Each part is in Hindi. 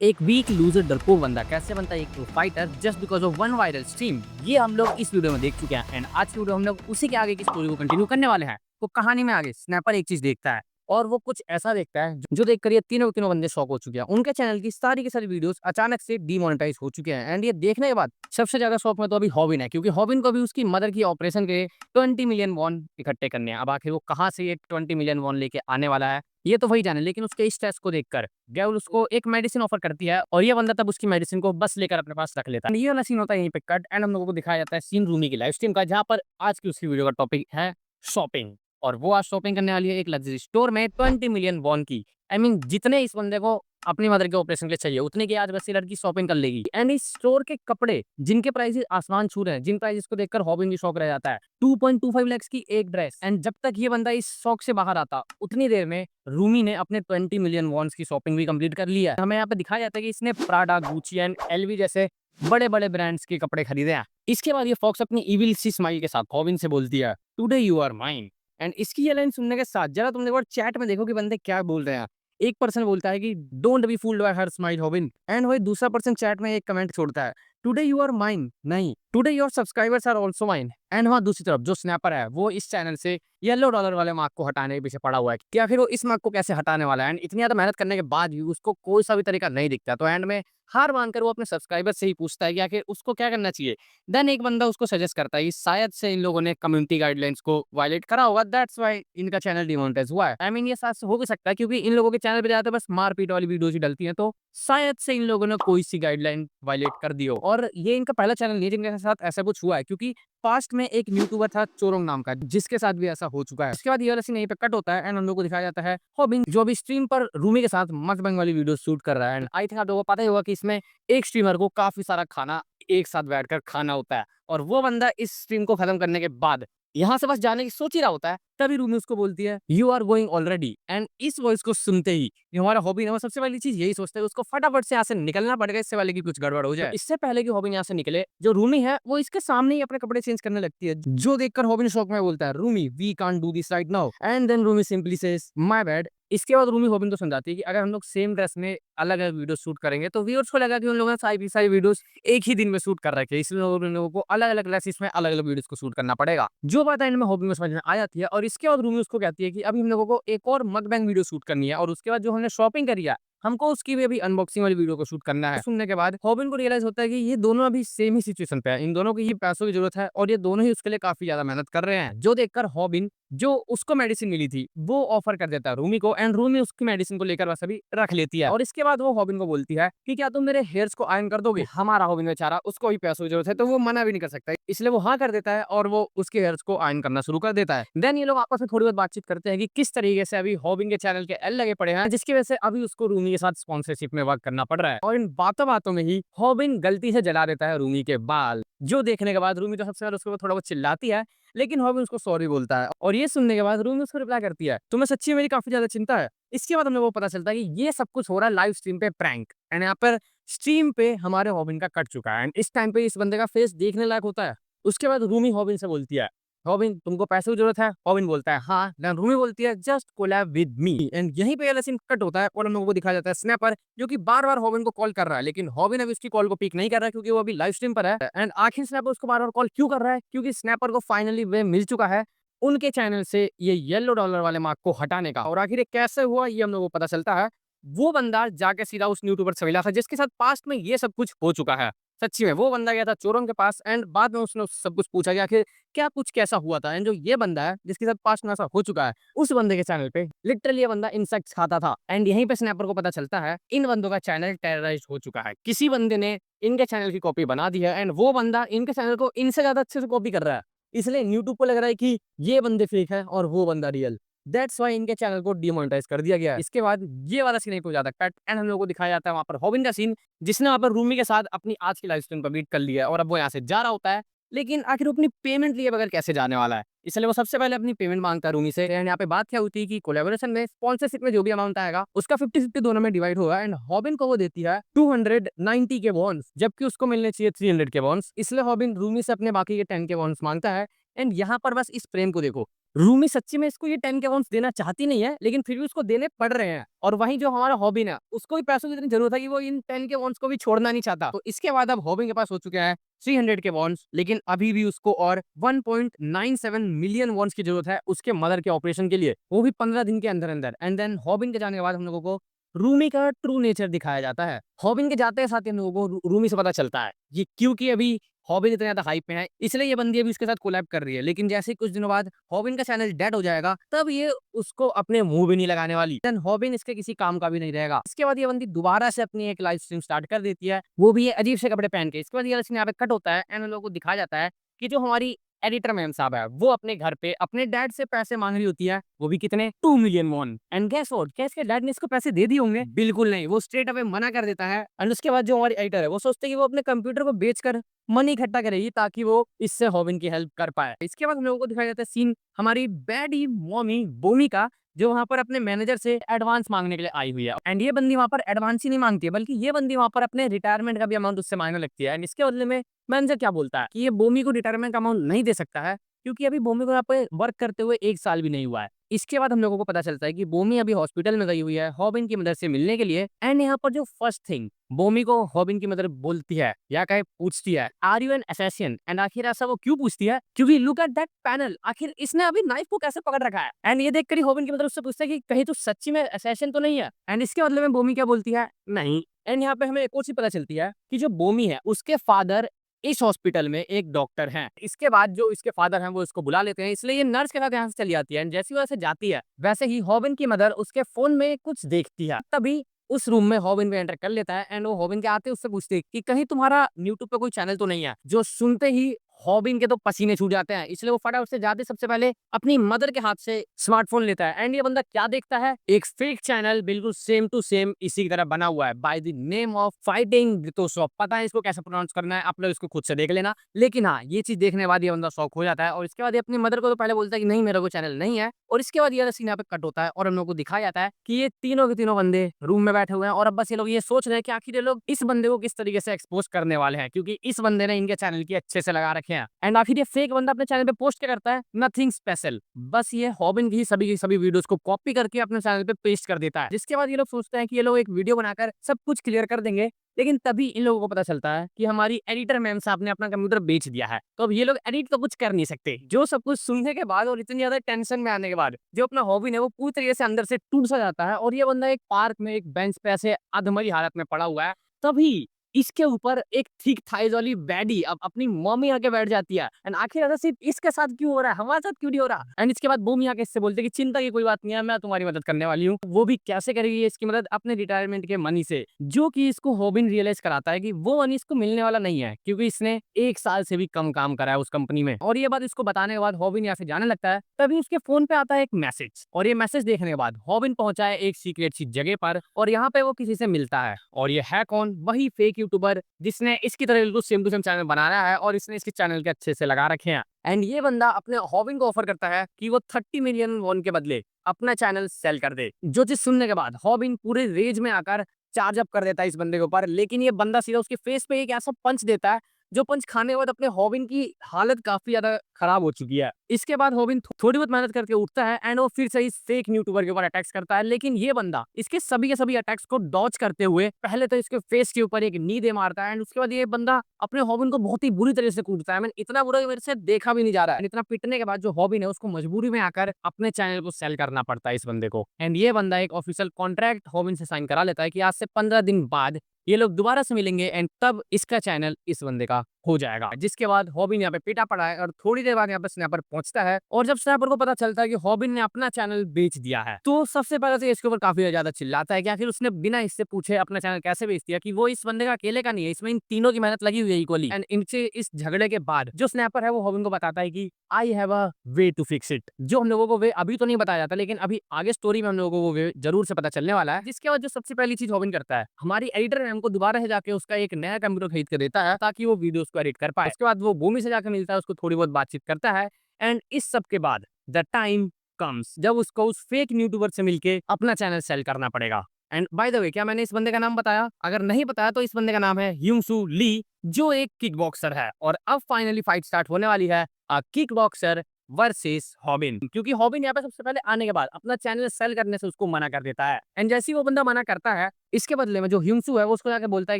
एक वीक लूजर डरपोक बंदा कैसे बनता है एक pro fighter just because of one viral stream, ये हम लोग इस वीडियो में देख चुके हैं। एंड आज की वीडियो हम लोग उसी के आगे की स्टोरी को कंटिन्यू करने वाले हैं। तो कहानी में आगे स्नैपर एक चीज देखता है और वो कुछ ऐसा देखता है जो देखकर ये तीनों के तीनों बंदे शॉक हो चुके हैं। उनके चैनल की सारी की सारी वीडियोस अचानक से डीमोनेटाइज हो चुके हैं। एंड ये देखने के बाद सबसे ज्यादा शौक में तो अभी हॉबिन है, क्योंकि हॉबिन को भी उसकी मदर की ऑपरेशन के 20 मिलियन वॉन इकट्ठे करने हैं। अब आखिर वो कहाँ से ये 20 मिलियन वॉन लेके आने वाला है ये तो वही जाने, लेकिन उसके इस टेस्ट को देखकर गेल उसको एक मेडिसिन ऑफर करती है और ये बंदा तब उसकी मेडिसिन को बस लेकर अपने पास रख लेता है। ये वाला सीन होता है यहीं पे कट। एंड हम लोगों को दिखाया जाता है सीन रूमी की लाइव स्ट्रीम का, जहां पर आज की उसकी वीडियो का टॉपिक है शॉपिंग। और वो आज शॉपिंग करने वाली है एक लग्जरी स्टोर में 20 मिलियन वॉन की। आई मीन जितने इस बंदे को अपनी मदर के ऑपरेशन के लिए चाहिए उतने की आज बस ये लड़की शॉपिंग कर लेगी। एंड इस स्टोर के कपड़े जिनके प्राइसेस आसमान छू रहे हैं, जिन प्राइसेस को देखकर हॉबिन भी शौक रह जाता है। 2.25 लाख की एक ड्रेस। एंड जब तक ये बंदा इस शौक से बाहर आता उतनी देर में रूमी ने अपने 20 मिलियन वॉन्स की शॉपिंग भी कंप्लीट कर लिया है। हमें यहाँ पे दिखाया जाता है कि इसने प्राडा, गुची एंड एलवी जैसे बड़े बड़े ब्रांड्स के कपड़े खरीदे हैं। इसके बाद ये फॉक्स अपनी इविल सी स्माइल के साथ हॉबिन से बोलती है, today you are mine. And इसकी ये लाइन सुनने के साथ जरा तुम देखो चैट में देखो कि बंदे क्या बोल रहे हैं। एक पर्सन बोलता है कि don't be fooled by her smile Hobin. And वही दूसरा पर्सन चैट में एक कमेंट छोड़ता है, टुडे यू आर माइन नहीं, today your subscribers are also mine. And वहाँ दूसरी तरफ जो स्नैपर है वो इस चैनल से येलो डॉलर वाले मार्क को हटाने के पीछे पड़ा हुआ है कि आखिर वो इस मार्क को कैसे हटाने वाला है। एंड इतनी ज्यादा मेहनत करने के बाद भी उसको कोई सा भी तरीका नहीं दिखता, तो एंड में हार मानकर वो अपने सब्सक्राइबर से ही पूछता है कि आखिर उसको क्या करना चाहिए। देन एक बंदा उसको सजेस्ट करता है कि शायद से इन लोगों ने कम्युनिटी गाइडलाइंस को वायलेट करा होगा, दैट्स व्हाई इनका चैनल डिमोनेटाइज हुआ है। आई मीन ये साथ हो भी सकता है क्योंकि इन लोगों के चैनल पे ज्यादातर बस मारपीट वाली वीडियोज ही डलती हैं, तो शायद से इन लोगों ने कोई सी गाइडलाइन वायलेट कर दी हो। और ये इनका पहला चैनल नहीं जिनके साथ ऐसा कुछ हुआ है, क्योंकि पास्ट में एक यूट्यूबर था चोरोंग नाम का जिसके साथ भी ऐसा हो चुका है। इसके बाद ये वाला सीन यहीं पे कट होता है एंड हम लोग को दिखाया जाता है हॉबिन जो अभी स्ट्रीम पर रूमी के साथ मकबंग वाली वीडियो शूट कर रहा है। एंड आई थिंक आप लोगों को पता ही होगा कि इसमें एक स्ट्रीमर को काफी सारा खाना एक साथ बैठकर खाना होता है और वो बंदा इस स्ट्रीम को खत्म करने के बाद यहाँ से बस जाने की सोच ही रहा होता है, तभी रूमी उसको बोलती है you are going already. And इस वॉइस को सुनते ही ये हमारा हॉबी है वो सबसे पहली चीज यही सोचता है उसको फटाफट से यहाँ से निकलना पड़ेगा, इससे पहले की कुछ गड़बड़ हो जाए। तो इससे पहले की हॉबी यहाँ से निकले जो रूमी है वो इसके सामने ही अपने कपड़े चेंज करने लगती है, जो देखकर हॉबी शौक में बोलता है Rumi we can't do this right now. And then Rumi simply says my bad. इसके बाद रूमी हॉबिन को समझाती है कि अगर हम लोग सेम ड्रेस में अलग अलग वीडियो शूट करेंगे तो व्यूअर्स को लगा कि उन लोगों ने सारी की सारी वीडियोस एक ही दिन में शूट कर रखे हैं, इसलिए उन लोगों को अलग अलग ड्रेसेस में अलग अलग वीडियोस को शूट करना पड़ेगा। जो बात है इनमें हॉबी में समझ में आ जाती है। और इसके बाद रूमी उसको कहती है कि अभी हम लोगों को एक और मकबैंग वीडियो शूट करनी है और उसके बाद जो हमने शॉपिंग करी है हमको उसकी भी अभी अनबॉक्सिंग वाली वीडियो को शूट करना है। सुनने के बाद हॉबिन को रियलाइज होता है कि ये दोनों अभी सेम ही सिचुएशन पे है, इन दोनों की ही पैसों की जरूरत है और ये दोनों ही उसके लिए काफी ज्यादा मेहनत कर रहे हैं। जो देखकर हॉबिन जो उसको मेडिसिन मिली थी वो ऑफर कर देता है रूमी को एंड रूमी उसकी मेडिसिन को लेकर बस अभी रख लेती है। और इसके बाद वो हॉबिन को बोलती है कि क्या तुम मेरे हेयर्स को आयरन कर दोगे। हमारा हॉबिन बेचारा उसको ही पैसों की जरूरत है तो वो मना भी नहीं कर सकता, इसलिए वो हाँ कर देता है और वो उसके हेयर्स को आयरन करना शुरू कर देता है। देन ये लोग आपस में थोड़ी बहुत बातचीत करते हैं कि किस तरीके से अभी हॉबिन के चैनल के एल लगे पड़े हैं, जिसकी वजह से अभी उसको रूमी के साथ स्पॉन्सरशिप में वर्क करना पड़ रहा है। और इन बातों बातों में ही हॉबिन गलती से जला देता है रूमी के बाल, जो देखने के बाद रूमी तो सबसे पहले उसके ऊपर थोड़ा बहुत चिल्लाती है, लेकिन हॉबिन उसको सॉरी बोलता है। और ये सुनने के बाद रूमी उसको रिप्लाई करती है तुम्हें सच्ची मेरी काफी ज्यादा चिंता है। इसके बाद हमें वो पता चलता है कि ये सब कुछ हो रहा है लाइव स्ट्रीम पे प्रैंक। एंड यहाँ पर स्ट्रीम पे हमारे हॉबिन का कट चुका है एंड इस टाइम पे इस बंदे का फेस देखने लायक होता है। उसके बाद रूमी हॉबिन से बोलती है हॉबिन तुमको पैसे की जरूरत है। हॉबिन बोलता है हाँ। देन रूमी बोलती है just collab with me. And यहीं पे ये सीन कट होता है और हम लोगों को दिखाया जाता है स्नैपर जो कि बार बार हॉबिन को कॉल कर रहा है, लेकिन हॉबिन अभी उसकी कॉल को पिक नहीं कर रहा है क्योंकि वो अभी लाइव स्ट्रीम पर है। एंड आखिर स्नैपर उसको बार बार कॉल क्यों कर रहा है, क्योंकि स्नैपर को फाइनली वे मिल चुका है उनके चैनल से ये येलो डॉलर वाले मार्क को हटाने का। और आखिर ये कैसे हुआ ये हम लोगों को पता चलता है। वो बंदा जाके सीधा उस यूट्यूबर से मिला था जिसके साथ पास्ट में ये सब कुछ हो चुका है। सच्ची में वो बंदा गया था चोरों के पास एंड बाद में उसने सब कुछ पूछा कि आखिर क्या कुछ कैसा हुआ था। एंड जो ये बंदा है जिसके साथ पास्ट में ऐसा हो चुका है उस बंदे के चैनल पे लिटरली ये बंदा इंसेक्ट्स खाता था। एंड यहीं पे स्नैपर को पता चलता है इन बंदों का चैनल टेरराइज हो चुका है, किसी बंदे ने इनके चैनल की कॉपी बना दी है एंड वो बंदा इनके चैनल को इनसे ज्यादा अच्छे से कॉपी कर रहा है, इसलिए यूट्यूब को लग रहा है कि ये बंदे फेक है और वो बंदा रियल। दैट्स व्हाई इनके चैनल को डिमोनेटाइज कर दिया गया है। इसके बाद ये वाला सीन को ज्यादा कट एंड हम लोगों को दिखाया जाता है वहां पर हॉबिन का सीन, जिसने वहां पर रूमी के साथ अपनी आज की लाइव स्ट्रीम कंप्लीट कर लिया है और अब वो यहाँ से जा रहा होता है। लेकिन आखिर वो अपनी पेमेंट लिए बगैर कैसे जाने वाला है, इसलिए वो सबसे पहले अपनी पेमेंट मांगता है रूमी से। एंड यहाँ पे बात क्या होती है कि कोलैबोरेशन में स्पॉन्सरशिप में जो भी अमाउंट आएगा उसका 50-50 दोनों में डिवाइड होगा। एंड हॉबिन को वो देती है 290 के बॉन्स जबकि उसको मिलने चाहिए 300 के बॉन्स, इसलिए हॉबिन रूमी से अपने बाकी के 10 के बॉन्स मांगता है। एंड यहाँ पर बस इस प्रेम को देखो, रूमी सच्ची में इसको ये 10 के वॉन्स देना चाहती नहीं है, लेकिन फिर भी उसको देने पड़ रहे हैं। और वहीं जो हमारा हॉबिन है, उसको भी पैसों की इतनी जरूरत है कि वो इन 10 के वॉन्स को भी छोड़ना नहीं चाहता। तो इसके बाद अब हॉबिन के पास हो चुके हैं 300 के वॉन्स, लेकिन अभी भी उसको और 1.97 मिलियन वॉन्स की जरूरत है उसके मदर के ऑपरेशन के लिए, वो भी 15 दिन के अंदर अंदर। एंड देन हॉबिन के जाने के बाद हम लोगों को रूमी का ट्रू नेचर दिखाया जाता है। हॉबिन के जाते साथ ही हम लोगों को रूमी से पता चलता है ये क्योंकि अभी हॉबिन इतना ज्यादा हाइप में है, इसलिए ये बंदी अभी उसके साथ कोलैब कर रही है। लेकिन जैसे ही कुछ दिनों बाद हॉबिन का चैनल डेड हो जाएगा, तब ये उसको अपने मुंह भी नहीं लगाने वाली। देन हॉबिन इसके किसी काम का भी नहीं रहेगा। इसके बाद ये बंदी दोबारा से अपनी एक लाइव स्ट्रीम स्टार्ट कर देती है, वो भी ये अजीब से कपड़े पहन के। इसके बाद ये सीन यहाँ पे कट होता है एंड उन लोगों को दिखाया जाता है कि जो हमारी एडिटर मैम साहब है, वो अपने घर पे अपने डैड से पैसे मांग रही होती है, वो भी कितने 2 million won. And guess what, क्या इसके डैड ने इसको पैसे दे दिए होंगे? बिल्कुल नहीं, वो स्ट्रेट अवे मना कर देता है। एंड उसके बाद जो हमारी एडिटर है, वो सोचते हैं कि वो अपने कंप्यूटर को बेचकर मनी इकट्ठा करेगी ताकि वो इससे हॉबिन की हेल्प कर पाए। इसके बाद हम लोगों को दिखाया जाता है सीन हमारी बैडी मॉमी बोमी का, जो वहां पर अपने मैनेजर से एडवांस मांगने के लिए आई हुई है। एंड ये बंदी वहां पर एडवांस ही नहीं मांगती है, बल्कि ये बंदी वहां पर अपने रिटायरमेंट का भी अमाउंट उससे मांगने लगती है। एंड इसके बदले में मैनेजर क्या बोलता है कि ये बोमी को रिटायरमेंट का अमाउंट नहीं दे सकता है, क्योंकि अभी बोमी को यहाँ पे वर्क करते हुए 1 साल भी नहीं हुआ है। इसके बाद हम लोगों को पता चलता है कि बोमी अभी हॉस्पिटल में गई हुई है हॉबिन की मदद से मिलने के लिए। एंड यहाँ पर जो फर्स्ट थिंग बोमी को हॉबिन की मदर बोलती है या कहे पूछती है, are you an assassin? And आखिर ऐसा वो क्यों पूछती है? क्योंकि लुक एट दैट पैनल, आखिर इसने अभी नाइफ को कैसे पकड़ रखा है। एंड ये देखकर ही हॉबिन की मदर उससे पूछता है कि कहीं तू सच्ची में असैसिन तो नहीं है? एंड इसके बदले में बोमी क्या बोलती है, नहीं। एंड यहाँ पे हमें एक और चीज पता चलती है कि जो बोमी है उसके फादर इस हॉस्पिटल में एक डॉक्टर हैं। इसके बाद जो इसके फादर हैं वो इसको बुला लेते हैं, इसलिए ये नर्स के साथ यहाँ से चली जाती है। जैसी वैसे जाती है, वैसे ही हॉबिन की मदर उसके फोन में कुछ देखती है, तभी उस रूम में हॉबिन भी एंटर कर लेता है। एंड वो हॉबिन के आते उससे पूछती है कि कहीं तुम्हारा यूट्यूब पे कोई चैनल तो नहीं है? जो सुनते ही हॉबिन के तो पसीने छूट जाते हैं, इसलिए वो फटाफट से जाते सबसे पहले अपनी मदर के हाथ से स्मार्टफोन लेता है। एंड ये बंदा क्या देखता है, एक फेक चैनल बिल्कुल सेम टू सेम इसी की तरह बना हुआ है by the name of fighting तो शॉप। पता है इसको कैसे प्रोनाउंस करना है, आप लोग इसको खुद से देख लेना। लेकिन हाँ, ये चीज देखने के बाद ये बंदा शौक हो जाता है और इसके बाद ये अपनी मदर को तो पहले बोलता है कि नहीं मेरा कोई चैनल नहीं है। और इसके बाद ये सीन यहाँ पे कट होता है और हम लोग को दिखाया जाता है कि ये तीनों के तीनों बंदे रूम में बैठे हुए हैं और अब बस ये लोग ये सोच रहे हैं कि आखिर ये लोग इस बंदे को किस तरीके से एक्सपोज करने वाले हैं, क्योंकि इस बंदे ने इनके चैनल की अच्छे से लगा रखे हैं। एंड आखिर ये फेक बंदा अपने चैनल पे पोस्ट क्या करता है, नथिंग स्पेशल, बस ये हॉबिन की सभी वीडियोस को कॉपी करके अपने चैनल पे पेस्ट कर देता है। जिसके बाद ये लोग सोचते हैं कि ये लोग एक वीडियो बनाकर सब कुछ क्लियर कर देंगे। लेकिन तभी इन लोगों को पता चलता है कि हमारी एडिटर मैम साहब ने अपना कंप्यूटर बेच दिया है, तो अब ये लोग एडिट तो कुछ कर नहीं सकते। जो सब कुछ सुनने के बाद और इतनी ज्यादा टेंशन में आने के बाद जो अपना हॉबी है वो पूरी तरीके से अंदर से टूट सा जाता है और ये बंदा एक पार्क में एक बेंच पे ऐसे अधमरी हालत में पड़ा हुआ है। तभी इसके ऊपर एक थिक थाइज वाली बैडी अब अपनी मम्मी आके बैठ जाती है। एंड आखिर ऐसा सिर्फ इसके साथ क्यों हो रहा है, हमारे साथ क्यों नहीं हो रहा? एंड इसके बाद बूमी आके इससे बोलते कि चिंता की कोई बात नहीं है, मैं तुम्हारी मदद करने वाली हूँ। वो भी कैसे करेगी इसकी मदद, अपने रिटायरमेंट के मनी से, जो कि इसको हॉबिन रियलाइज कराता है कि वो मनी इसको मिलने वाला नहीं है, क्योंकि इसने 1 साल से भी कम काम करा है उस कंपनी में। और ये बात इसको बताने के बाद हॉबिन यहाँ से जाने लगता है। तभी उसके फोन पे आता है एक मैसेज और ये मैसेज देखने के बाद हॉबिन पहुंचा है एक सीक्रेट सी जगह पर और यहाँ पे वो किसी से मिलता है। और ये है कौन? वही फेक यूट्यूबर जिसने इसकी तरह बिल्कुल सेम टू सेम चैनल बनाया है और इसने इसके चैनल के अच्छे से लगा रखे हैं। एंड ये बंदा अपने हॉबिन को ऑफर करता है कि वो 30 मिलियन वॉन के बदले अपना चैनल सेल कर दे। जो चीज सुनने के बाद हॉबिन पूरे रेज में आकर चार्ज अप कर देता है इस बंदे के ऊपर। लेकिन ये बंदा सीधा उसके फेस पे एक ऐसा पंच देता है जो पंच खाने के बाद अपने हॉबिन की हालत काफी ज्यादा खराब हो चुकी है। इसके बाद हॉबिन थोड़ी बहुत मेहनत करके उठता है एंड वो फिर से इस फेक यूट्यूबर के ऊपर अटैक्स करता है। लेकिन ये बंदा इसके सभी के सभी अटैक्स को डॉज करते हुए पहले तो इसके फेस के ऊपर एक नी दे मारता है एंड उसके बाद ये बंदा अपने हॉबिन को बहुत ही बुरी तरह से कूटता है। मैंने इतना बुरा कि मेरे से देखा भी नहीं जा रहा है। इतना पिटने के बाद जो हॉबिन है उसको मजबूरी में आकर अपने चैनल को सेल करना पड़ता है इस बंदे को। एंड ये बंदा एक ऑफिशियल कॉन्ट्रैक्ट हॉबिन से साइन करा लेता है कि आज से 15 दिन बाद ये लोग दोबारा से मिलेंगे एंड तब इसका चैनल इस बंदे का हो जाएगा। जिसके बाद हॉबिन यहाँ पे पीटा पड़ा है और थोड़ी देर बाद यहाँ पे स्नैपर पहुंचता है और जब स्नैपर को पता चलता है कि हॉबिन ने अपना चैनल बेच दिया है, तो सबसे पहले तो इसके ऊपर काफी ज्यादा चिल्लाता है कि आखिर उसने बिना इससे पूछे अपना चैनल कैसे बेच दिया, कि वो इस बंदे का अकेले का नहीं है, इसमें इन तीनों की मेहनत लगी हुई है इक्वली। एंड इनसे इस झगड़े के बाद जो स्नैपर है वो हॉबिन को बताता है कि I have a way to fix it. जो हम लोगों को वे अभी तो नहीं बताया जाता, लेकिन अभी आगे स्टोरी में हम लोगों को वो वे जरूर से पता चलने वाला है। जिसके बाद जो सबसे पहली चीज हॉबिन करता है, हमारी एडिटर ने हमको दोबारा से जाके उसका एक नया कंप्यूटर खरीद कर देता है ताकि वो वीडियोस को एडिट कर पाए। उसके बाद वो भूमि से जाकर मिलता है, उसको थोड़ी बहुत बातचीत करता है एंड इस सब के बाद द टाइम कम्स जब उसको उस फेक यूट्यूबर से मिलके अपना चैनल सेल करना पड़ेगा। एंड बाय द वे, क्या मैंने इस बंदे का नाम बताया? अगर नहीं बताया तो इस बंदे का नाम है ह्यूंसू ली, जो एक किक बॉक्सर है। और अब फाइनली फाइट स्टार्ट होने वाली है। अ किक बॉक्सर वर्सेस हॉबिन, क्योंकि हॉबिन यहाँ पे सबसे पहले आने के बाद अपना चैनल सेल करने से उसको मना कर देता है। एंड जैसे ही वो बंदा मना करता है, इसके बदले में जो ह्यूंसू है वो उसको जाके बोलता है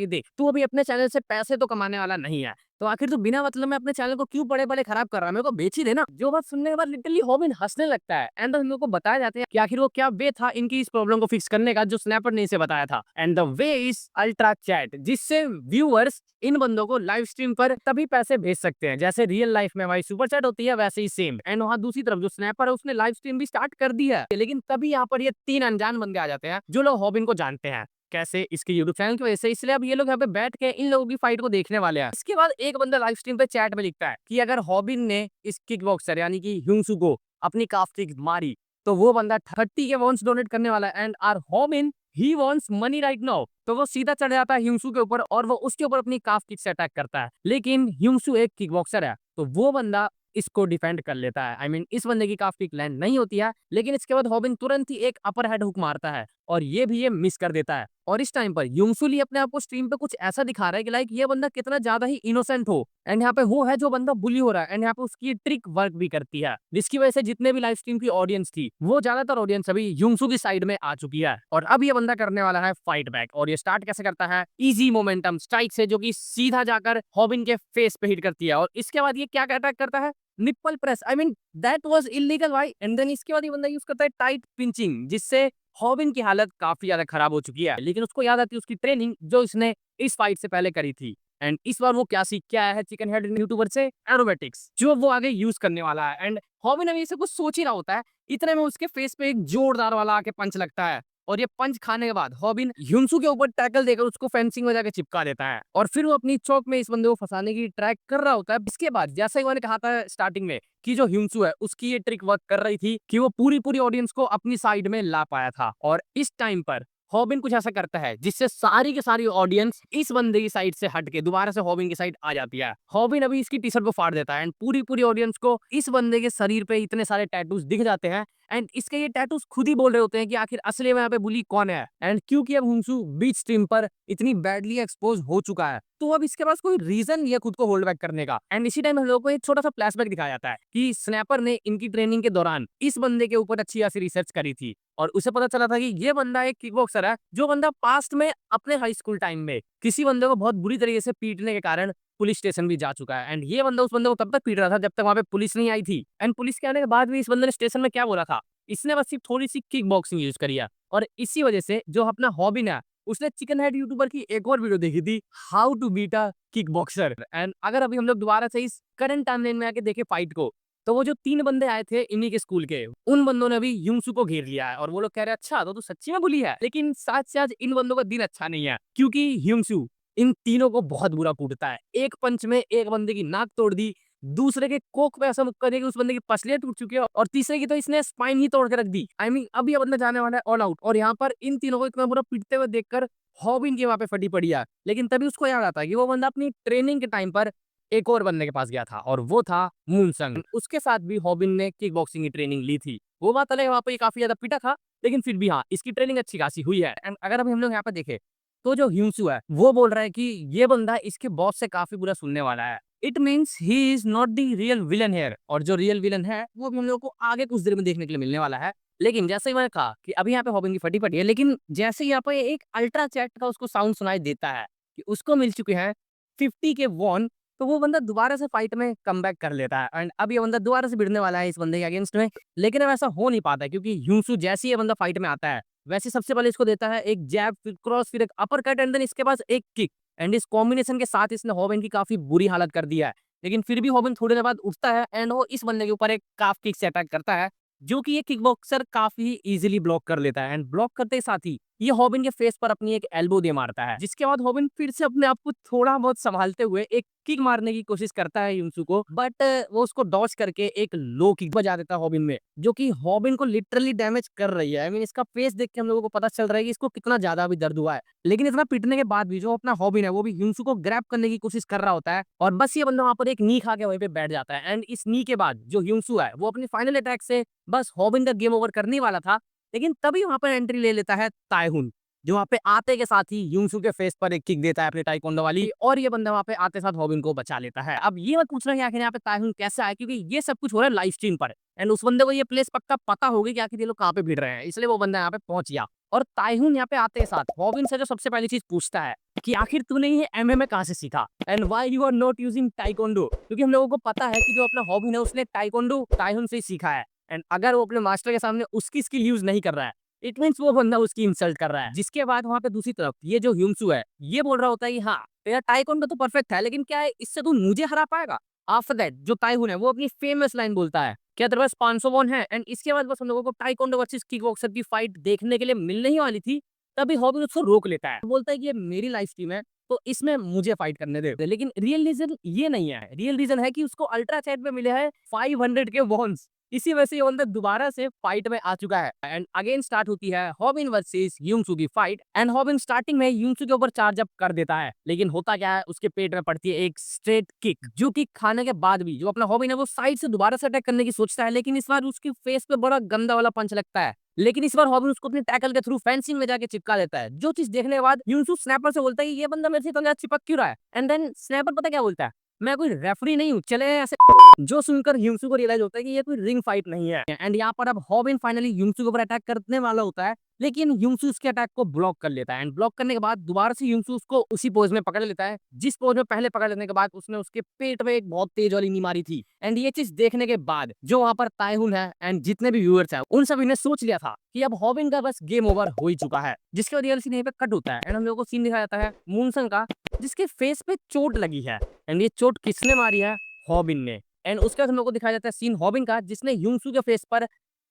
कि देख, तू अभी अपने चैनल से पैसे तो कमाने वाला नहीं है, तो आखिर तू बिना मतलब में अपने चैनल को क्यों बड़े-बड़े खराब कर रहा है? मेरे को बेच ही दे ना। जो बात सुनने के बाद लिटरली हॉबिन हँसने लगता है एंड हम लोग को बताया जाता है कि आखिर वो क्या वे था इनकी इस प्रॉब्लम को फिक्स करने का जो स्नैपर ने इसे बताया था। And the way is ultra chat, जिससे व्यूअर्स इन बंदों को लाइव स्ट्रीम पर तभी पैसे भेज सकते हैं जैसे रियल लाइफ में हमारी सुपर चैट होती है वैसे ही सेम। एंड वहाँ दूसरी तरफ जो स्नैपर है उसने लाइव स्ट्रीम भी स्टार्ट कर दी है, लेकिन तभी यहाँ पर ये 3 अनजान बंदे आ जाते हैं जो लोग हॉबिन को जानते हैं। कैसे? इसके यूट्यूब चैनल की वजह से। इसलिए अब ये लोग यहाँ पे बैठ के इन लोगों की फाइट को देखने वाले हैं। इसके बाद एक बंदा लाइव स्ट्रीम पे चैट में लिखता है कि अगर हॉबिन ने इस किक बॉक्सर यानी कि ह्यूंसू को अपनी काफ किक मारी तो वो बंदा 30 के वॉन्स डोनेट करने वाला है and our Hobin he wants money right now. तो वो सीधा चढ़ जाता है ह्यूंसू के ऊपर और वो उसके ऊपर अपनी काफ किक से अटैक करता है। लेकिन ह्यूंसू एक किक बॉक्सर है तो वो बंदा इसको डिफेंड कर लेता है। आई मीन इस बंदे की काफ किक लैंड नहीं होती है, लेकिन इसके बाद हॉबिन तुरंत ही एक अपर हेड हुक मारता है और ये भी ये मिस कर देता है। और इस टाइम पर यूंगसुली अपने आप को स्ट्रीम पे कुछ ऐसा दिखा रहा है कि लाइक ये बंदा कितना ज्यादा ही इनोसेंट हो एंड यहाँ पे वो है जो बंदा बुली हो रहा है एंड यहाँ पे उसकी ट्रिक वर्क भी करती है, जिसकी वजह से जितने भी लाइव स्ट्रीम की ऑडियंस थी वो ज्यादातर ऑडियंस अभी यूंगसू की साइड में आ चुकी है। और अब ये बंदा करने वाला है फाइट बैक और ये स्टार्ट कैसे करता है? इजी मोमेंटम स्ट्राइक से, जो कि सीधा जाकर हॉबिन के फेस पे हिट करती है। और इसके बाद ये क्या अटैक करता है? Nipple press. I mean that was illegal भाई। एंड देन इसके बाद ये बंदा यूज करता है टाइट पिंचिंग, जिससे हॉबिन की हालत काफी ज्यादा खराब हो चुकी है, लेकिन उसको याद आती है उसकी ट्रेनिंग जो इसने इस फाइट से पहले करी थी। एंड इस बार वो क्या सीख के आया है चिकन हेड यूट्यूबर से? एरोबेटिक्स, जो वो आगे यूज करने वाला है। एंड हॉबिन अभी इसे कुछ सोच ही रहा होता है, इतने में उसके फेस पे एक जोरदार वाला आके पंच लगता है और ये पंच खाने के बाद हॉबिन ह्यूंसू के ऊपर टैकल देकर उसको फेंसिंग में जाके चिपका देता है और फिर वो अपनी चौक में इस बंदे को फंसाने की ट्रैक कर रहा होता है। इसके बाद जैसा ही मैंने कहा था स्टार्टिंग में कि जो ह्यूंसू है उसकी ये ट्रिक वर्क कर रही थी कि वो पूरी पूरी ऑडियंस को अपनी साइड में ला पाया था। और इस टाइम पर हॉबिन कुछ ऐसा करता है जिससे सारी की सारी ऑडियंस इस बंदे की साइड से हट के दोबारा से हॉबिन की साइड आ जाती है। हॉबिन अभी इसकी टी शर्ट को फाड़ देता है एंड पूरी पूरी ऑडियंस को इस बंदे के शरीर पे इतने सारे टैटूज दिख जाते हैं एंड इसके ये टैटूज खुद ही बोल रहे होते हैं कि आखिर असली में यहाँ पे बुली कौन है। एंड क्योंकि अब हुंसू बीच स्ट्रीम पर इतनी बैडली एक्सपोज हो चुका है तो अब इसके पास कोई रीजन नहीं है खुद को होल्ड बैक करने का। एंड इसी टाइम हम लोगों को एक छोटा सा फ्लैशबैक दिखाया जाता है कि स्नैपर ने इनकी ट्रेनिंग के दौरान इस बंदे के ऊपर अच्छी खासी रिसर्च करी थी और उसे पता चला था कि ये बंदा एक किकबॉक्सर है जो बंदा पास्ट में अपने हाई स्कूल टाइम में किसी बंदे को बहुत बुरी तरीके से पीटने के कारण पुलिस स्टेशन भी जा चुका है। एंड ये बंदा उस बंदे को तब तक पीट रहा था जब तक वहां पे पुलिस नहीं आई थी। एंड पुलिस के आने के बाद भी इस बंदे ने स्टेशन में क्या बोला था? इसने बस सिर्फ थोड़ी सी किक बॉक्सिंग यूज करी है और इसी वजह से जो अपना हॉबी है उसने चिकन हेड यूट्यूबर की एक और वीडियो देखी थी, how to beat a kickboxer. And अगर अभी हम लोग दोबारा से इस करंट टाइमलाइन में आके देखे फाइट को, तो वो जो 3 बंदे आए थे इन्हीं के स्कूल के, उन बंदों ने भी यूंसू को घेर लिया है और वो लोग कह रहे हैं अच्छा तो तू सच्ची में बुली है। लेकिन साथ साथ इन बंदों का दिन अच्छा नहीं है क्योंकि ह्यूंसू इन तीनों को बहुत बुरा कूटता है। एक पंच में एक बंदे की नाक तोड़ दी, दूसरे के कोक पे ऐसा मुक्का दिया कि उस बंदे की पसलियां टूट चुकी है और तीसरे की तो इसने स्पाइन ही तोड़ के रख दी। आई मीन अब ये बंदा जाने वाला है ऑल आउट और यहाँ पर इन तीनों को इतना बुरा पीटते हुए देखकर हॉबिन की वहां पे फटी पड़ी है। लेकिन तभी उसको याद आता है कि वो बंदा अपनी ट्रेनिंग के टाइम पर एक और बंदे के पास गया था और वो था मूनसंग। उसके साथ भी हॉबिन ने किक बॉक्सिंग की ट्रेनिंग ली थी। वो बात अलग है, वहां पर काफी ज्यादा पिटा था, लेकिन फिर भी हाँ इसकी ट्रेनिंग अच्छी खासी हुई है। एंड अगर अभी हम लोग यहाँ पे देखें तो जो ह्यूंसू है वो बोल रहा है कि ये बंदा इसके बॉस से काफी बुरा सुनने वाला है। It means he is not the real villain here. और जो रियल विलन है वो भी हम लोग को आगे कुछ देर में देखने के लिए मिलने वाला है। लेकिन जैसे ही मैंने कहा कि अभी यहाँ पे हॉबिन की फटी पड़ी है, लेकिन जैसे ही यहाँ पे एक अल्ट्रा चैट का उसको साउंड सुनाई देता है कि उसको मिल चुके हैं 50 के वॉन, तो वो बंदा दोबारा से फाइट में कमबैक कर लेता है। एंड अब ये बंदा दोबारा से भिड़ने वाला है इस बंदे के अगेंस्ट में, लेकिन अब ऐसा हो नहीं पाता क्योंकि ह्यूंसू जैसे ही ये बंदा फाइट में आता है वैसे सबसे पहले इसको देता है एक जैब, फिर क्रॉस, फिर एक अपर कट एंड देन इसके पास एक किक। एंड इस कॉम्बिनेशन के साथ इसने हॉबिन की काफी बुरी हालत कर दिया है। लेकिन फिर भी हॉबिन थोड़ी देर बाद उठता है एंड वो इस बंदे के ऊपर एक काफ किक से अटैक करता है, जो कि ये किक बॉक्सर काफी इजीली ब्लॉक कर लेता है। एंड ब्लॉक करते ही साथ ही ये हॉबिन के फेस पर अपनी एक एल्बो दे मारता है, जिसके बाद हॉबिन फिर से अपने आप को थोड़ा बहुत संभालते हुए एक किक मारने की कोशिश करता है यूंसू को, बट वो उसको डॉज करके एक लो किक बजा देता है हॉबिन में, जो कि हॉबिन को लिटरली डैमेज कर रही है। आई मीन इसका फेस देख के हम लोगों को पता चल रहा है कि इसको कितना ज्यादा भी दर्द हुआ है। लेकिन इतना पिटने के बाद भी जो अपना हॉबिन है वो भी यूंसू को ग्रैब करने की कोशिश कर रहा होता है और बस ये बंदा वहां पर एक नी खा के वहीं पे बैठ जाता है। एंड इस नी के बाद जो यूंसू है वो अपनी फाइनल अटैक से बस हॉबिन का गेम ओवर करने वाला था, लेकिन तभी वहां पर एंट्री ले लेता है तायहुन, जो वहाँ पे आते के साथ ही यूंसू के फेस पर एक किक देता है अपने टाइकोंडो वाली, और ये बंदा वहाँ पे आते साथ हॉबिन को बचा लेता है। अब ये मत पूछना कि आखिर यहाँ पे ताइहुन कैसे आया, क्योंकि ये सब कुछ हो रहा है लाइव स्ट्रीम पर, एंड उस बंदे को ये प्लेस पक्का पता होगी कि आखिर ये लोग कहाँ पे भिड़ रहे हैं, इसलिए वो बंदा यहाँ पे पहुंच गया। और ताइहुन यहाँ पे आते साथ हॉबिन से जो सबसे पहली चीज पूछता है कि आखिर तूने ये एमएमए कहाँ से सीखा and why you are not using taekwondo, क्योंकि हम लोगों को पता है कि जो अपना हॉबिन है उसने टाइकोंडो ताइहुन से ही सीखा है, एंड अगर वो अपने मास्टर के सामने उसकी स्किल यूज नहीं कर रहा है, इट मीन्स वो बंदा उसकी इंसल्ट कर रहा है। जिसके बाद वहाँ पे दूसरी तरफ ये जो ह्यूमसू है ये बोल रहा होता है कि हाँ तेरा टाइकोंडो तो परफेक्ट है, लेकिन क्या है इससे तू मुझे हरा पाएगा। आफ्टर दैट जो ताइहुन है वो अपनी फेमस लाइन बोलता है, क्या तेरे पास 500 वॉन है, एंड इसके बाद बस हम लोगों को टाइकोंडो वर्सेस किक बॉक्सर की फाइट देखने के लिए मिलने ही वाली थी। तभी हॉबिन उसको रोक लेता है, बोलता है कि ये मेरी लाइफ स्ट्रीम है तो इसमें मुझे फाइट करने दे। लेकिन रियल रीजन ये नहीं है, रियल रीजन है कि उसको अल्ट्रा चैट में मिले हैं 500 के वॉन्स। इसी वजह से ये बंदा दोबारा से फाइट में आ चुका है, एंड अगेन स्टार्ट होती है हॉबिन वर्सेस यूंसू की फाइट। एंड हॉबिन स्टार्टिंग में यूंसू के ऊपर चार्ज अप कर देता है, लेकिन होता क्या है उसके पेट में पड़ती है एक स्ट्रेट किक, जो कि खाने के बाद भी जो अपना हॉबिन है वो साइड से दोबारा से अटैक करने की सोचता है, लेकिन इस बार उसकी फेस पे बड़ा गंदा वाला पंच लगता है। लेकिन इस बार हॉबिन उसको अपने टैकल के थ्रू फेंसिंग में जाके चिपका देता है, जो चीज देखने के बाद यूंसू स्नैपर से बोलता है कि ये बंदा मेरे से इतना ज्यादा चिपक क्यों रहा है, एंड देन स्नैपर पता क्या बोलता है, मैं कोई रेफरी नहीं हूँ चले ऐसे। जो सुनकर यूंसू को रियलाइज होता है कि ये कोई रिंग फाइट नहीं है, एंड यहाँ पर अब हॉबिन फाइनली यूंसू के ऊपर अटैक करने वाला होता है, लेकिन यूंसू उसके अटैक को ब्लॉक कर लेता है, एंड ब्लॉक करने के बाद दोबारा से यूंसू उसको उसी पोज में पकड़ लेता है जिस पोज में पहले पकड़ लेने के बाद उसने उसके पेट में एक बहुत तेज वाली नी मारी थी। एंड ये चीज देखने के बाद जो वहां पर ताइहुन है एंड जितने भी व्यूअर्स है उन सभी ने सोच लिया था कि अब हॉबिन का बस गेम ओवर हो ही चुका है, जिसके बाद रियल सीन यहीं पे कट होता है, एंड हम लोगों को सीन दिखाया जाता है मूनसन का, जिसके फेस पे चोट लगी है, एंड ये चोट किसने मारी है, हॉबिन ने। एंड उसके बाद हम लोग को दिखाया जाता है सीन हॉबिन का, जिसने यूंसू के फेस पर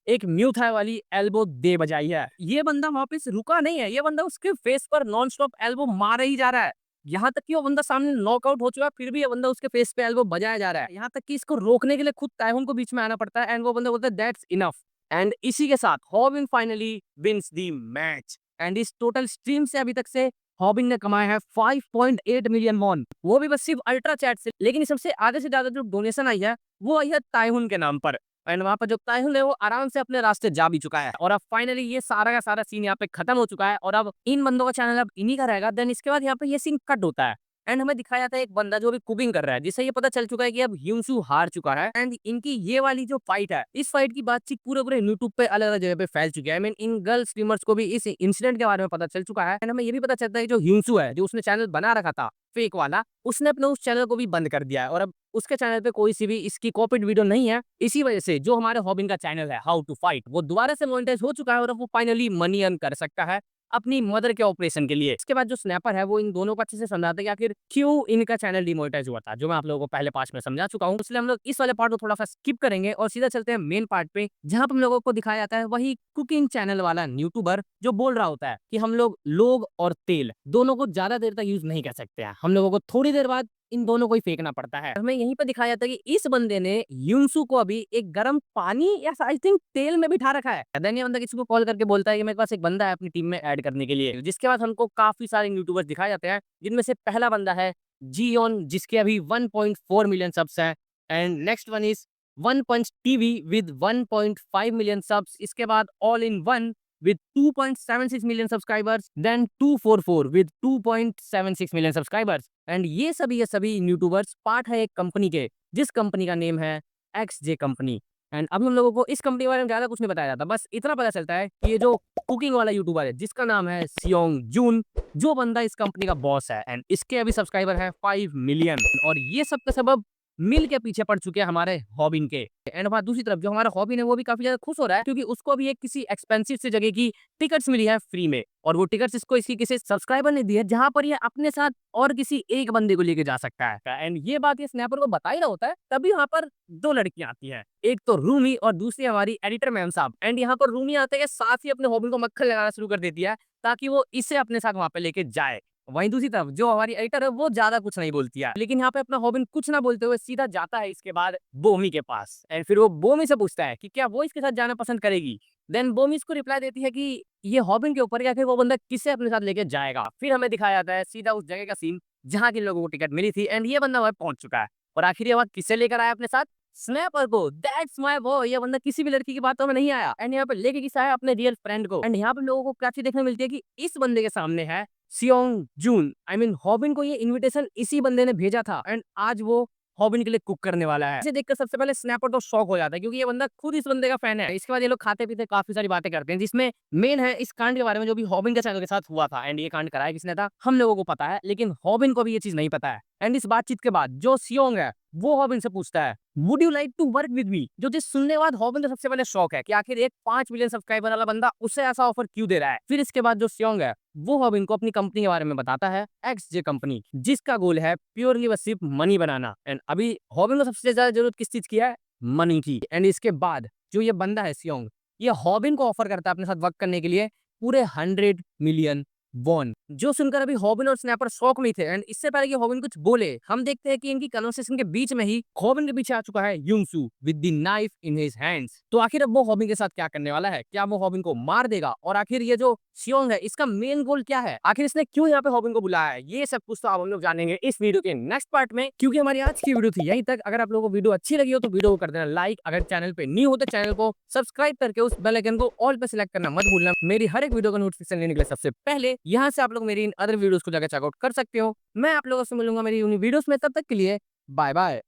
एक म्यू थाई वाली एल्बो दे बजाई है। ये बंदा वापस रुका नहीं है, ये बंदा उसके फेस पर नॉन स्टॉप एल्बो मार ही जा रहा है, यहाँ तक कि वो बंदा सामने नॉकआउट हो चुका है, फिर भी ये बंदा उसके फेस पे एल्बो बजाया जा रहा है, यहाँ तक कि इसको रोकने के लिए खुद ताइहुन को बीच में आना पड़ता है, एंड वो बंदा बोलता है दैट्स इनफ। एंड इसी के साथ Hobin finally wins the match, and इस टोटल स्ट्रीम से अभी तक से हॉबिन ने कमाया है 5.8 मिलियन वॉन, वो भी बस सिर्फ अल्ट्रा चैट से। लेकिन सबसे आधे से ज्यादा जो डोनेशन आई है वो आई है ताइहुन के नाम पर, एंड वहां पर जो ताइहुन है वो आराम से अपने रास्ते जा भी चुका है, और अब फाइनली ये सारा का सारा सीन यहाँ पे खत्म हो चुका है, और अब इन बंदों का चैनल अब इन्हीं का रहेगा। देन इसके बाद यहाँ पे ये सीन कट होता है, एंड हमें दिखाया जाता है एक बंदा जो अभी कुकिंग कर रहा है, जिससे ये पता चल चुका है कि अब यूंसू हार चुका है, एंड इनकी ये वाली जो फाइट है इस फाइट की बातचीत पूरे पूरे यूट्यूब पे अलग अलग जगह पे फैल चुकी है। I mean in girl streamers को भी इस इंसिडेंट के बारे में पता चल चुका है, एंड हमें ये भी पता चलता है कि जो यूंसू है जो उसने चैनल बना रखा था फेक वाला, उसने अपने उस चैनल को भी बंद कर दिया है, और अब उसके चैनल पे कोई सी भी इसकी कॉपीड वीडियो नहीं है। इसी वजह से जो हमारे हॉबिन का चैनल है हाउ टू फाइट वो दोबारा से मोनेटाइज हो चुका है, और अब वो फाइनली मनी अर्न कर सकता है अपनी मदर के ऑपरेशन के लिए। इसके बाद जो स्नैपर है वो इन दोनों को अच्छे से समझाता है कि आखिर क्यों इनका चैनल डिमोनेटाइज हुआ था, जो मैं आप लोगों को पहले पार्ट में समझा चुका हूँ, इसलिए हम लोग इस वाले पार्ट को थोड़ा सा स्किप करेंगे और सीधा चलते हैं मेन पार्ट पे, जहां पर हम लोगों को दिखाया जाता है वही कुकिंग चैनल वाला यूट्यूबर जो बोल रहा होता है कि हम लोग और तेल दोनों को ज्यादा देर तक यूज नहीं कर सकते हैं, हम लोगों को थोड़ी देर बाद इन दोनों को ही फेंकना पड़ता है। हमें यहीं पर दिखाया जाता है कि इस बंदे ने यूंसू को अभी एक गर्म पानी या आई थिंक तेल में बिठा रखा है। देन ये बंदा किसी को कॉल करके बोलता है कि मेरे पास एक बंदा है अपनी टीम में ऐड करने के लिए, जिसके बाद हमको काफी सारे यूट्यूबर्स दिखाए जाते हैं, जिनमें से पहला बंदा है जियोन, जिसके अभी 1.4 मिलियन सब्स हैं, and next one is One Punch TV with 1.5 million subs. इसके बाद All In One with 2.76 million subscribers, then 244 with 2.76 million subscribers, and ये सभी यूट्यूबर्स पार्ट है एक कंपनी के, जिस कंपनी का नेम है XJ कंपनी। एंड अभी हम लोगों को इस कंपनी के बारे में ज्यादा कुछ नहीं बताया जाता, बस इतना पता चलता है कि ये जो कुकिंग वाला यूट्यूबर है जिसका नाम है सियोंग जून, जो बंदा इस कंपनी का बॉस है, एंड इसके अभी सब्सक्राइबर है 5 मिलियन, और ये सब का सबब मिल के पीछे पड़ चुके हैं हमारे हॉबिन के। एंड वहाँ दूसरी तरफ जो हमारा हॉबिन है वो भी काफी ज्यादा खुश हो रहा है, क्योंकि उसको भी एक किसी एक्सपेंसिव से जगह की टिकट्स मिली है फ्री में, और वो टिकट्स इसको इसकी किसी सब्सक्राइबर ने दी है, जहां पर ये अपने साथ और किसी एक बंदे को लेके जा सकता है। एंड ये बात ये स्नैपर को बता ही रहा होता है, तभी वहां पर दो लड़कियां आती है, एक तो रूमी और दूसरी हमारी एडिटर मैम साहब। एंड यहाँ पर रूमी आते के साथ ही अपने हॉबिन को मक्खन लगाना शुरू कर देती है, ताकि वो इसे अपने साथ वहां पे लेके जाए। वहीं दूसरी तरफ जो हमारी एडिटर है वो ज्यादा कुछ नहीं बोलती है, लेकिन यहाँ पे अपना हॉबिन कुछ ना बोलते हुए सीधा जाता है इसके बाद बोमी के पास, एंड फिर वो बोमी से पूछता है कि क्या वो इसके साथ जाना पसंद करेगी। देन बोमी इसको रिप्लाई देती है कि ये हॉबिन के ऊपर या फिर वो बंदा किसे अपने साथ लेके जाएगा। फिर हमें दिखाया जाता है सीधा उस जगह का सीन जहाँ के लोगों को टिकट मिली थी, एंड ये बंदा वहां पहुंच चुका है, और आखिर ये वहां किसे लेकर आया अपने साथ, स्नैपर को। That's my boy. ये बंदा किसी भी लड़की की बातों में नहीं आया एंड यहाँ पे लेके किसा है अपने रियल फ्रेंड को। एंड यहाँ पे लोगों को क्या चीज देखने मिलती है कि इस बंदे के सामने है सियोंग जून। आई मीन हॉबिन को ये इनविटेशन इसी बंदे ने भेजा था एंड आज वो हॉबिन के लिए कुक करने वाला है। इसे देखकर सबसे पहले स्नैपर तो शॉक हो जाता है क्योंकि ये बंदा खुद इस बंदे का फैन है। इसके बाद ये लोग खाते पीते काफी सारी बातें करते हैं जिसमें मेन है इस कांड के बारे में जो भी हॉबिन के चैनल के साथ हुआ था। एंड ये कांड कराया किसने था हम लोगों को पता है, लेकिन हॉबिन को भी ये चीज नहीं पता है। एंड इस बातचीत के बाद जो सियोंग है वो हॉबिन से पूछता है would you like to work with me. जो चीज सुनने के बाद हॉबिन को सबसे पहले शॉक है कि आखिर एक 5 मिलियन सब्सक्राइबर वाला बंदा उसे ऐसा ऑफर क्यों दे रहा है। फिर इसके बाद जो सियोंग है वो हॉबिन को अपनी कंपनी के बारे में बताता है XJ कंपनी, जिसका गोल है प्योरली बस सिर्फ मनी बनाना। एंड अभी हॉबिन को सबसे ज्यादा जरूरत किस चीज की है, मनी की। एंड इसके बाद जो ये बंदा है सियोंग, ये हॉबिन को ऑफर करता है अपने साथ वर्क करने के लिए पूरे 100 मिलियन वॉन। जो सुनकर अभी हॉबिन और स्नैपर शॉक में थे। एंड इससे पहले कि हॉबिन कुछ बोले हम देखते हैं कि इनकी कन्वर्सेशन के बीच में ही हॉबिन के पीछे आ चुका है Youngsoo with the knife in his hands. तो आखिर अब वो हॉबिन के साथ क्या करने वाला है, क्या वो हॉबिन को मार देगा और आखिर ये जो सियोंग है इसका मेन गोल क्या है, आखिर इसने क्यों यहाँ पे हॉबिन को बुलाया है, ये सब कुछ तो अब हम लोग जानेंगे इस वीडियो के नेक्स्ट पार्ट में। क्योंकि हमारी आज की वीडियो थी यहीं तक। अगर आप लोगों को वीडियो अच्छी लगी हो तो वीडियो को कर देना लाइक, अगर चैनल पे न्यू हो तो चैनल को सब्सक्राइब करके उस बेल आइकन को ऑल पे सिलेक्ट करना मत भूलना मेरी हर एक वीडियो का नोटिफिकेशन लेने के लिए। सबसे पहले यहाँ से आप लोग मेरी इन अदर वीडियोस को जाकर चेकआउट कर सकते हो। मैं आप लोगों से मिलूंगा मेरी उन वीडियोस में, तब तक के लिए बाय बाय।